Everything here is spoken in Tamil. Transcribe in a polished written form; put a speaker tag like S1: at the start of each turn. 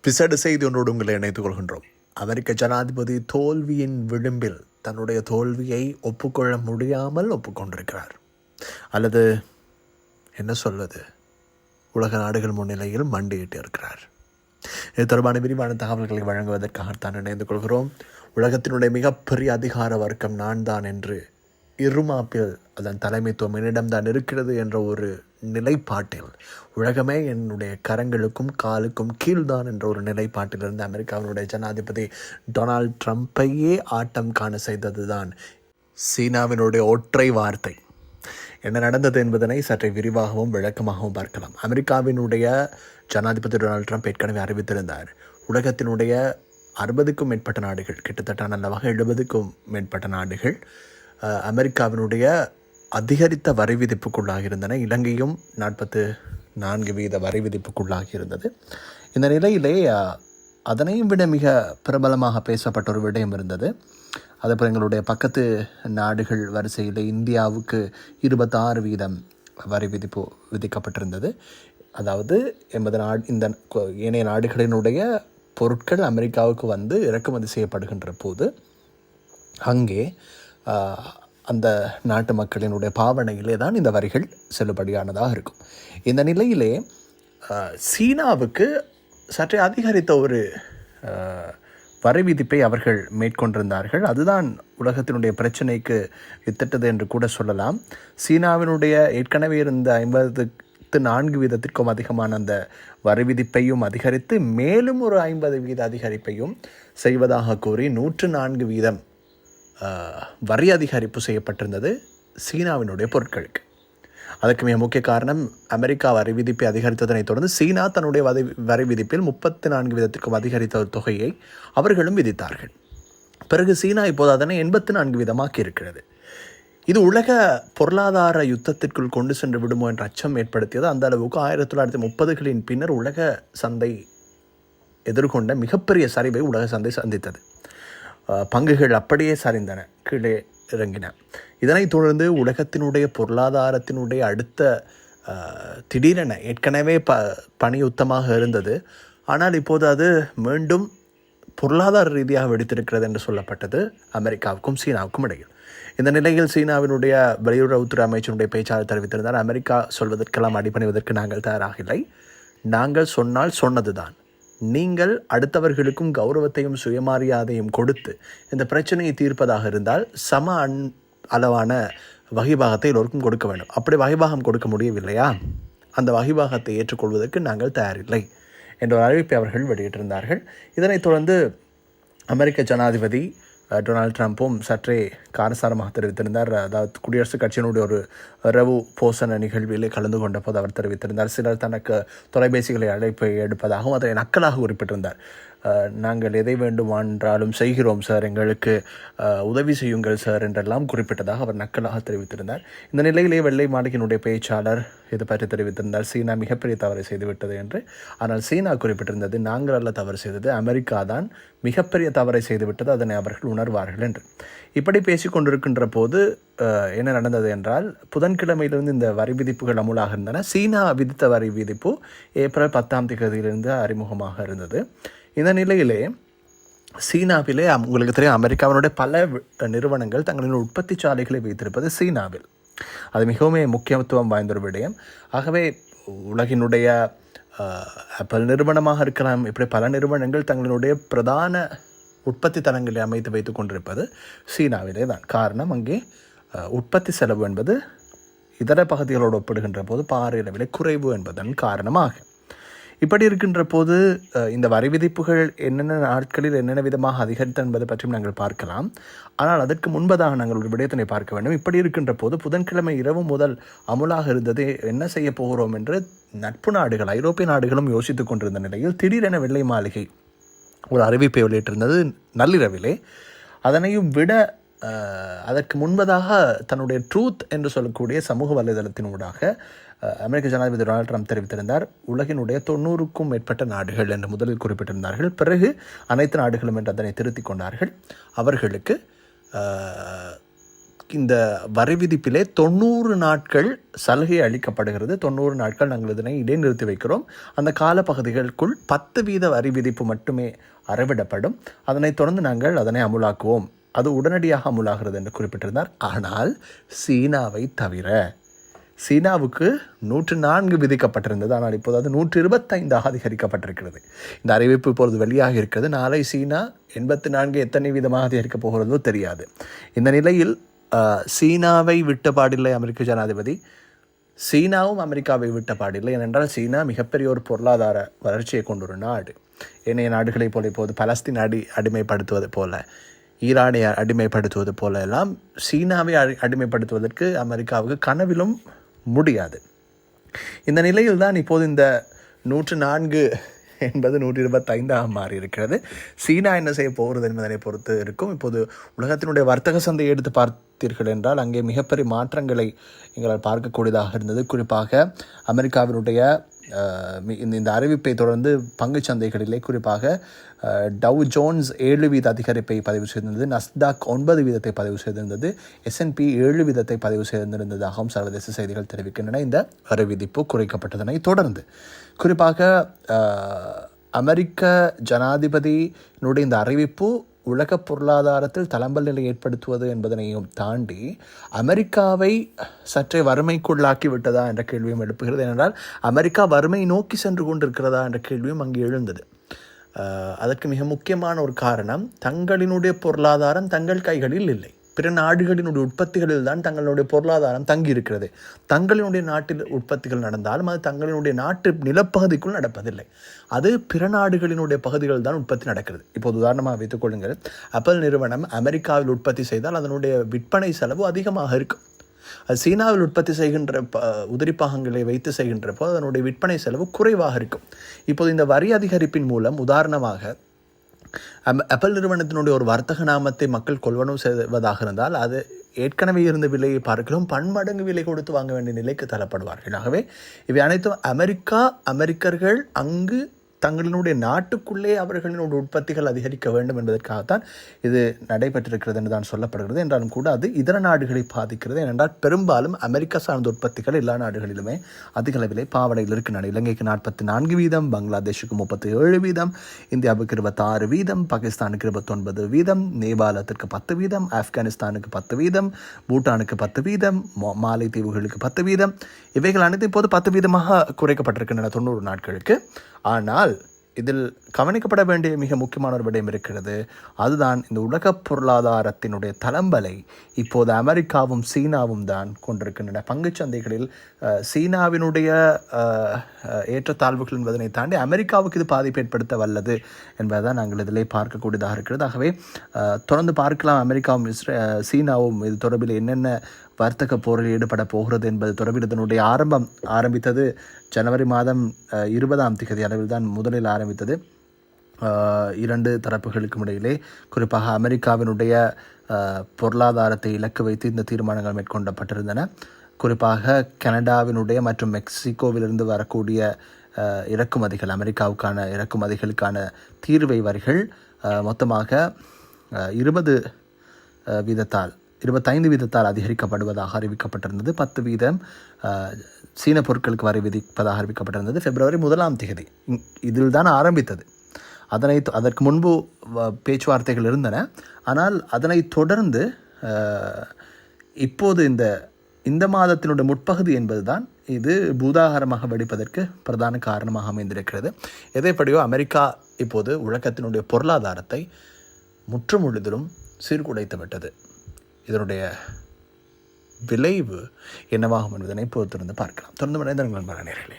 S1: விசேட செய்தி ஒன்றோடு உங்களை இணைத்துக் கொள்கின்றோம். அமெரிக்க ஜனாதிபதி தோல்வியின் விளிம்பில் தன்னுடைய தோல்வியை ஒப்புக்கொள்ள முடியாமல் ஒப்புக்கொண்டிருக்கிறார். அல்லது என்ன சொல்வது, உலக நாடுகள் முன்னிலையில் மண்டியிட்டு இருக்கிறார். இது தொடர்பான விரிவான தகவல்களை வழங்குவதற்காகத்தான் இணைந்து கொள்கிறோம். உலகத்தினுடைய மிகப்பெரிய அதிகார வர்க்கம் நான் தான் என்று இருமாப்பில் அதன் தலைமைத்துவம் என்னிடம்தான் இருக்கிறது என்ற ஒரு நிலைப்பாட்டில், உலகமே என்னுடைய கரங்களுக்கும் காலுக்கும் கீழ்தான் என்ற ஒரு நிலைப்பாட்டிலிருந்து அமெரிக்காவினுடைய ஜனாதிபதி டொனால்ட் ட்ரம்பையே ஆட்டம் காண செய்தது தான் சீனாவினுடைய ஒற்றை வார்த்தை. என்ன நடந்தது என்பதனை சற்றை விரிவாகவும் விளக்கமாகவும் பார்க்கலாம். அமெரிக்காவினுடைய ஜனாதிபதி டொனால்ட் ட்ரம்ப் ஏற்கனவே அறிவித்திருந்தார், உலகத்தினுடைய 60க்கும் மேற்பட்ட நாடுகள், கிட்டத்தட்ட நல்லவாக 70க்கும் மேற்பட்ட நாடுகள் அமெரிக்காவினுடைய அதிகரித்த வரி விதிப்புக்குள்ளாக இருந்தன. இலங்கையும் 44% வரி விதிப்புக்குள்ளாகி இருந்தது. இந்த நிலையிலே அதனையும் விட மிக பிரபலமாக பேசப்பட்ட ஒரு விடயம் இருந்தது. அதுபோல் எங்களுடைய பக்கத்து நாடுகள் வரிசையில் இந்தியாவுக்கு 26% வரி விதிப்பு விதிக்கப்பட்டிருந்தது. அதாவது இந்த ஏனைய நாடுகளினுடைய பொருட்கள் அமெரிக்காவுக்கு வந்து இறக்குமதி செய்யப்படுகின்ற போது அங்கே அந்த நாட்டு மக்களினுடைய பாவனையிலே தான் இந்த வரிகள் செல்லுபடியானதாக இருக்கும். இந்த நிலையிலே சீனாவுக்கு சற்றே அதிகரித்த ஒரு வரி விதிப்பை அவர்கள் மேற்கொண்டிருந்தார்கள். அதுதான் உலகத்தினுடைய பிரச்சனைக்கு வித்திட்டது என்று கூட சொல்லலாம். சீனாவினுடைய ஏற்கனவே இருந்த 54% அதிகமான அந்த வரி விதிப்பையும் அதிகரித்து மேலும் ஒரு 50% அதிகரிப்பையும் செய்வதாக கூறி 104% வரி அதிகரிப்பு செய்யப்பட்டிருந்தது சீனாவினுடைய பொருட்களுக்கு. அதற்கு மிக முக்கிய காரணம், அமெரிக்கா வரி விதிப்பை அதிகரித்ததனைத் தொடர்ந்து சீனா தன்னுடைய வரி விதிப்பில் 34%க்கும் அதிகரித்த தொகையை அவர்களும் விதித்தார்கள். பிறகு சீனா இப்போது அதனை 84% இருக்கிறது. இது உலக பொருளாதார யுத்தத்திற்குள் கொண்டு சென்று விடுமோ என்ற அச்சம் ஏற்படுத்தியது. அந்த அளவுக்கு 1930களின் பின்னர் உலக சந்தை எதிர்கொண்ட மிகப்பெரிய சரிவை உலக சந்தை சந்தித்தது. பங்குகள் அப்படியே சரிந்தன, கீழே இறங்கின. இதனைத் தொடர்ந்து உலகத்தினுடைய பொருளாதாரத்தினுடைய அடுத்த திடீரென ஏற்கனவே பணியுத்தமாக இருந்தது. ஆனால் இப்போது அது மீண்டும் பொருளாதார ரீதியாக வெடித்திருக்கிறது என்று சொல்லப்பட்டது அமெரிக்காவுக்கும் சீனாவுக்கும் இடையில். இந்த நிலையில் சீனாவினுடைய வெளியுறவுத்துறை அமைச்சருடைய பேச்சாளர் தெரிவித்திருந்தார், அமெரிக்கா சொல்வதற்கெல்லாம் அடிபணிவதற்கு நாங்கள் தயாராக இல்லை. நாங்கள் சொன்னால் சொன்னதுதான். நீங்கள் அடுத்தவர்களுக்கும் கௌரவத்தையும் சுயமரியாதையும் கொடுத்து இந்த பிரச்சனையை தீர்ப்பதாக இருந்தால் சம அளவான வகிபாகத்தை எல்லோருக்கும் கொடுக்க வேண்டும். அப்படி வகிபாகம் கொடுக்க முடியவில்லையா, அந்த வகிபாகத்தை ஏற்றுக்கொள்வதற்கு நாங்கள் தயாரில்லை என்ற ஒரு அறிவிப்பை அவர்கள் வெளியிட்டிருந்தார்கள். இதனைத் தொடர்ந்து அமெரிக்க ஜனாதிபதி டொனால்ட் ட்ரம்ப்பும் சற்றே காரசாரமாக தெரிவித்திருந்தார். அதாவது குடியரசுக் கட்சியினுடைய ஒரு இரவு போசன நிகழ்விலே கலந்து கொண்ட போது அவர் தெரிவித்திருந்தார், சிலர் தனக்கு தொலைபேசிகளை அழைப்பை எடுப்பதாகவும் அதை நக்கலாக குறிப்பிட்டிருந்தார். நாங்கள் எதை வேண்டுமானாலும் செய்கிறோம் சார், எங்களுக்கு உதவி செய்யுங்கள் சார் என்றெல்லாம் குறிப்பிட்டதாக அவர் நக்கலாக தெரிவித்திருந்தார். இந்த நிலையிலே வெள்ளை மாளிகையினுடைய பேச்சாளர் இது பற்றி தெரிவித்திருந்தார், சீனா மிகப்பெரிய தவறை செய்துவிட்டது என்று. ஆனால் சீனா குறிப்பிட்டிருந்தது, நாங்கள் அல்ல தவறு செய்தது, அமெரிக்கா தான் மிகப்பெரிய தவறை செய்துவிட்டது, அதனை அவர்கள் உணர்வார்கள் என்று. இப்படி பேசிக்கொண்டிருக்கின்ற போது என்ன நடந்தது என்றால், புதன்கிழமையிலிருந்து இந்த வரி விதிப்புகள் அமுலாக இருந்தன. சீனா விதித்த வரி விதிப்பு ஏப்ரல் 10 அறிமுகமாக இருந்தது. இந்த நிலையிலே சீனாவிலே உங்களுக்கு தெரியும், அமெரிக்காவினுடைய பல நிறுவனங்கள் தங்களின் உற்பத்தி சாலைகளை வைத்திருப்பது சீனாவில். அது மிகவும் முக்கியத்துவம் வாய்ந்த ஒரு விடயம். ஆகவே உலகினுடைய ஆப்பிள் நிறுவனமாக இருக்கலாம், இப்படி பல நிறுவனங்கள் தங்களுடைய பிரதான உற்பத்தி தளங்களை அமைத்து வைத்து கொண்டிருப்பது சீனாவிலே தான். காரணம், அங்கே உற்பத்தி செலவு என்பது இதர பகுதிகளோடு ஒப்பிடுகின்ற போது பாரிய விலை குறைவு என்பதன் காரணமாக. இப்படி இருக்கின்ற போது இந்த வரி விதிப்புகள் என்னென்ன நாட்களில் என்னென்ன விதமாக அதிகரித்த என்பதை பற்றியும் நாங்கள் பார்க்கலாம். ஆனால் அதற்கு முன்பதாக நாங்கள் ஒரு விடயத்தினை பார்க்க வேண்டும். இப்படி இருக்கின்ற போது புதன்கிழமை இரவு முதல் அமுலாக இருந்தது, என்ன செய்ய போகிறோம் என்று நட்பு நாடுகள், ஐரோப்பிய நாடுகளும் யோசித்துக் கொண்டிருந்த நிலையில் திடீரென வெள்ளை மாளிகை ஒரு அறிவிப்பை வெளியிட்டிருந்தது நள்ளிரவிலே. அதனையும் விட அதற்கு முன்பதாக தன்னுடைய ட்ரூத் என்று சொல்லக்கூடிய சமூக வலைதளத்தினூடாக அமெரிக்க ஜனாதிபதி டொனால்ட் ட்ரம்ப் தெரிவித்திருந்தார், உலகினுடைய 90க்கும் மேற்பட்ட நாடுகள் என்று முதலில் குறிப்பிட்டிருந்தார்கள். பிறகு அனைத்து நாடுகளும் என்று அதனை திருத்திக் கொண்டார்கள். அவர்களுக்கு இந்த வரி விதிப்பிலே 90 நாட்கள் சலுகை அளிக்கப்படுகிறது. 90 நாட்கள் நாங்கள் இதனை இடைநிறுத்தி வைக்கிறோம். அந்த காலப்பகுதிகளுக்குள் 10% வரி விதிப்பு மட்டுமே அறவிடப்படும். அதனைத் தொடர்ந்து நாங்கள் அதனை அமுலாக்குவோம். அது உடனடியாக அமுலாகிறது என்று குறிப்பிட்டிருந்தார். ஆனால் சீனாவை தவிர சீனாவுக்கு 104 விதிக்கப்பட்டிருந்தது. ஆனால் இப்போது அது 125 அதிகரிக்கப்பட்டிருக்கிறது. இந்த அறிவிப்பு இப்பொழுது வெளியாக இருக்கிறது. நாளை சீனா 84 எத்தனை வீதமாக அதிகரிக்கப் போகிறதோ தெரியாது. இந்த நிலையில் சீனாவை விட்ட பாடில்லை அமெரிக்க ஜனாதிபதி, சீனாவும் அமெரிக்காவை விட்ட பாடில்லை. ஏனென்றால் சீனா மிகப்பெரிய ஒரு பொருளாதார வளர்ச்சியை கொண்ட ஒரு நாடு. ஏனைய நாடுகளைப் போல இப்போது பலஸ்தீன் அடிமைப்படுத்துவது போல, ஈரானை அடிமைப்படுத்துவது போல எல்லாம் சீனாவை அடிமைப்படுத்துவதற்கு அமெரிக்காவுக்கு கனவிலும் முடியாது. இந்த நிலையில் தான் இப்போது இந்த 104 என்பது 125 மாறி இருக்கிறது. சீனா என்ன செய்ய போகிறது என்பதனை பொறுத்து இருக்கும். இப்போது உலகத்தினுடைய வர்த்தக சந்தையை எடுத்து பார்த்தீர்கள் என்றால் அங்கே மிகப்பெரிய மாற்றங்களை எங்களால் பார்க்கக்கூடியதாக இருந்தது. குறிப்பாக அமெரிக்காவினுடைய இந்த அறிவிப்பை தொடர்ந்து பங்கு சந்தைகளிலே குறிப்பாக டவ் ஜோன்ஸ் 7% அதிகரிப்பை பதிவு செய்திருந்தது, நஸ்டாக் 9% பதிவு செய்திருந்தது, S&P 7% பதிவு செய்திருந்ததாகவும் சர்வதேச செய்திகள் தெரிவிக்கின்றன. இந்த வரி விதிப்பு குறைக்கப்பட்டதனை தொடர்ந்து குறிப்பாக அமெரிக்க ஜனாதிபதியினுடைய இந்த அறிவிப்பு உலக பொருளாதாரத்தில் தளம்பல் நிலை ஏற்படுத்துவது என்பதனையும் தாண்டி அமெரிக்காவை சற்றே வறுமைக்குள்ளாக்கி விட்டதா என்ற கேள்வியும் எழுப்புகிறது. ஏனென்றால் அமெரிக்கா வறுமை நோக்கி சென்று கொண்டிருக்கிறதா என்ற கேள்வியும் அங்கே எழுந்தது. அதற்கு மிக முக்கியமான ஒரு காரணம், தங்களினுடைய பொருளாதாரம் தங்கள் கைகளில் இல்லை. பிற நாடுகளினுடைய உற்பத்திகளில் தான் தங்களுடைய பொருளாதாரம் தங்கி இருக்கிறது. தங்களினுடைய நாட்டில் உற்பத்திகள் நடந்தாலும் அது தங்களினுடைய நாட்டு நிலப்பகுதிக்குள் நடப்பதில்லை. அது பிற நாடுகளினுடைய பகுதிகள் தான் உற்பத்தி நடக்கிறது. இப்போது உதாரணமாக வைத்துக் கொள்ளுங்கள், ஆப்பிள் நிறுவனம் அமெரிக்காவில் உற்பத்தி செய்தால் அதனுடைய விற்பனை செலவு அதிகமாக இருக்கும். அது சீனாவில் உற்பத்தி செய்கின்ற உதிரிப்பாகங்களை வைத்து செய்கின்ற போது அதனுடைய விற்பனை செலவு குறைவாக இருக்கும். இப்போது இந்த வரி அதிகரிப்பின் மூலம் உதாரணமாக ஆப்பிள் நிறுவனத்தினுடைய ஒரு வர்த்தக நாமத்தை மக்கள் கொள்வனவு செய்வதாக இருந்தால் அது ஏற்கனவே இருந்த விலையை பார்க்கலாம் பன்மடங்கு விலை கொடுத்து வாங்க வேண்டிய நிலைக்கு தள்ளப்படுவார்கள். ஆகவே இவை அனைத்தும் அமெரிக்கர்கள் அங்கு தங்களினுடைய நாட்டுக்குள்ளே அவர்களினுடைய உற்பத்திகள் அதிகரிக்க வேண்டும் என்பதற்காகத்தான் இது நடைபெற்றிருக்கிறது என்று தான் சொல்லப்படுகிறது. என்றாலும் கூட அது இதர நாடுகளை பாதிக்கிறது. ஏனென்றால் பெரும்பாலும் அமெரிக்கா சார்ந்த உற்பத்திகள் எல்லா நாடுகளிலுமே அதிக அளவிலே பாவடையில் இருக்கின்றன. இலங்கைக்கு 44%, பங்களாதேஷுக்கு 37%, இந்தியாவுக்கு 26%, பாகிஸ்தானுக்கு 29%, நேபாளத்திற்கு 10%, ஆப்கானிஸ்தானுக்கு 10%, பூட்டானுக்கு 10%, மாலைத்தீவுகளுக்கு 10%. இவைகள் அனைத்தும் இப்போது 10% குறைக்கப்பட்டிருக்கின்றன 90 நாட்களுக்கு. ஆனால் இதில் கவனிக்கப்பட வேண்டிய மிக முக்கியமான ஒரு விடயம் இருக்கிறது. அதுதான் இந்த உலக பொருளாதாரத்தினுடைய தளம்பலை இப்போது அமெரிக்காவும் சீனாவும் தான் கொண்டிருக்கின்றன. பங்குச்சந்தைகளில் சீனாவினுடைய ஏற்றத்தாழ்வுகள் என்பதனை தாண்டி அமெரிக்காவுக்கு இது பாதிப்பு ஏற்படுத்த வல்லது என்பதுதான் நாங்கள் இதிலே பார்க்கக்கூடியதாக இருக்கிறது. ஆகவே தொடர்ந்து பார்க்கலாம் அமெரிக்காவும் சீனாவும் இது தொடர்பில் என்னென்ன வர்த்தக போரில் ஈடுபட போகிறது என்பது தொடர்பில் இதனுடைய ஆரம்பித்தது ஜனவரி மாதம் 20ஆம் தேதி அளவில் தான் முதலில் ஆரம்பித்தது. 2 தரப்புகளுக்கும் இடையிலே குறிப்பாக அமெரிக்காவினுடைய பொருளாதாரத்தை இலக்கு வைத்து இந்த தீர்மானங்கள் மேற்கொள்ளப்பட்டிருந்தன. குறிப்பாக கனடாவினுடைய மற்றும் மெக்சிகோவிலிருந்து வரக்கூடிய இறக்குமதிகள், அமெரிக்காவுக்கான இறக்குமதிகளுக்கான தீர்வை வரிகள் மொத்தமாக 25% அதிகரிக்கப்படுவதாக அறிவிக்கப்பட்டிருந்தது. 10% சீன பொருட்களுக்கு வரி விதிப்பதாக அறிவிக்கப்பட்டிருந்தது. பிப்ரவரி 1ஆம் தேதி இதில் தான் ஆரம்பித்தது. அதற்கு முன்பு பேச்சுவார்த்தைகள் இருந்தன. ஆனால் அதனை தொடர்ந்து இப்போது இந்த மாதத்தினுடைய முற்பகுதி என்பதுதான் இது பூதாகாரமாக வெடிப்பதற்கு பிரதான காரணமாக அமைந்திருக்கிறது. எதைப்படியோ அமெரிக்கா இப்போது உலகத்தினுடைய பொருளாதாரத்தை முற்றுமுழுதிலும் சீர்குலைத்து விட்டது. இதனுடைய விளைவு என்னவாகும் என்பதனை பொறுத்திருந்து பார்க்கலாம். தொடர்ந்து மனிதர்கள் நேயர்களே.